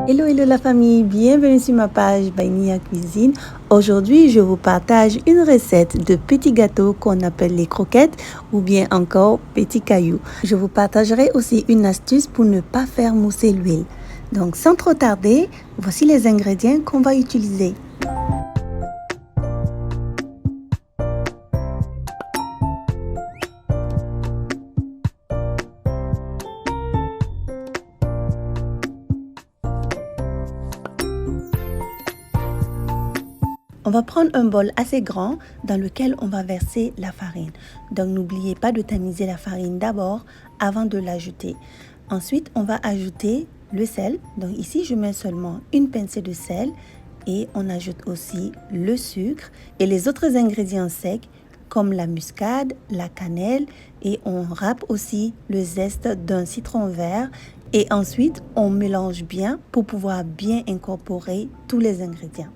Hello, hello la famille, bienvenue sur ma page by Nia Cuisine. Aujourd'hui, je vous partage une recette de petits gâteaux qu'on appelle les croquettes ou bien encore petits cailloux. Je vous partagerai aussi une astuce pour ne pas faire mousser l'huile. Donc sans trop tarder, voici les ingrédients qu'on va utiliser. On va prendre un bol assez grand dans lequel on va verser la farine. Donc n'oubliez pas de tamiser la farine d'abord avant de l'ajouter. Ensuite, on va ajouter le sel. Donc ici, je mets seulement une pincée de sel et on ajoute aussi le sucre et les autres ingrédients secs comme la muscade, la cannelle et on râpe aussi le zeste d'un citron vert et ensuite on mélange bien pour pouvoir bien incorporer tous les ingrédients.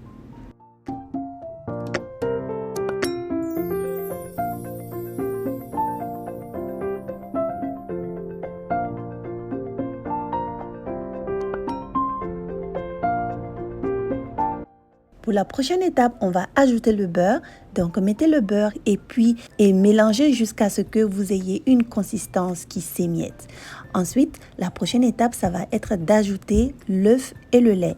Pour la prochaine étape, on va ajouter le beurre. Donc, mettez le beurre et mélangez jusqu'à ce que vous ayez une consistance qui s'émiette. Ensuite, la prochaine étape, ça va être d'ajouter l'œuf et le lait.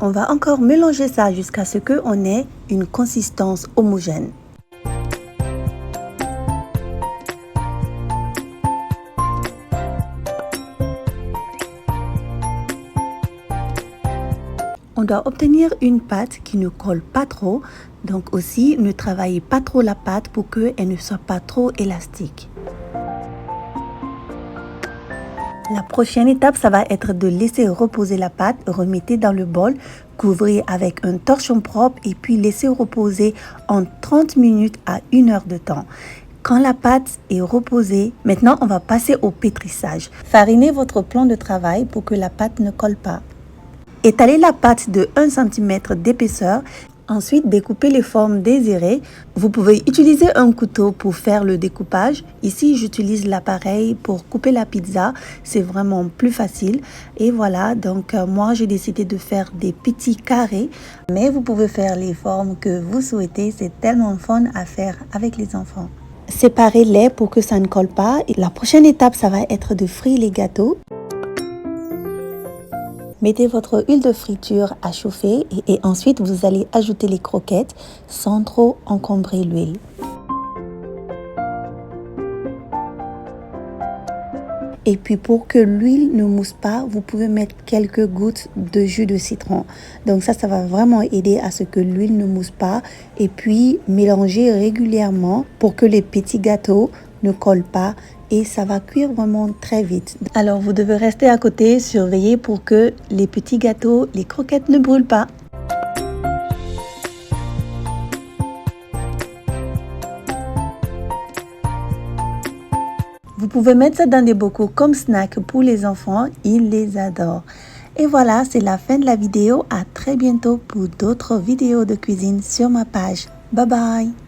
On va encore mélanger ça jusqu'à ce qu'on ait une consistance homogène. On doit obtenir une pâte qui ne colle pas trop, donc aussi ne travaillez pas trop la pâte pour qu'elle ne soit pas trop élastique. La prochaine étape, ça va être de laisser reposer la pâte, remettez dans le bol, couvrez avec un torchon propre et puis laissez reposer en 30 minutes à 1 heure de temps. Quand la pâte est reposée, maintenant on va passer au pétrissage. Farinez votre plan de travail pour que la pâte ne colle pas. Étalez la pâte de 1 cm d'épaisseur. Ensuite, découpez les formes désirées. Vous pouvez utiliser un couteau pour faire le découpage. Ici, j'utilise l'appareil pour couper la pizza. C'est vraiment plus facile. Et voilà, donc moi, j'ai décidé de faire des petits carrés. Mais vous pouvez faire les formes que vous souhaitez. C'est tellement fun à faire avec les enfants. Séparez-les pour que ça ne colle pas. Et la prochaine étape, ça va être de frire les gâteaux. Mettez votre huile de friture à chauffer et ensuite vous allez ajouter les croquettes sans trop encombrer l'huile. Et puis pour que l'huile ne mousse pas, vous pouvez mettre quelques gouttes de jus de citron. Donc ça va vraiment aider à ce que l'huile ne mousse pas. Et puis mélanger régulièrement pour que les petits gâteaux ne collent pas et ça va cuire vraiment très vite. Alors vous devez rester à côté, surveiller pour que les petits gâteaux, les croquettes ne brûlent pas. Vous pouvez mettre ça dans des bocaux comme snack pour les enfants, ils les adorent. Et voilà, c'est la fin de la vidéo. À très bientôt pour d'autres vidéos de cuisine sur ma page. Bye bye!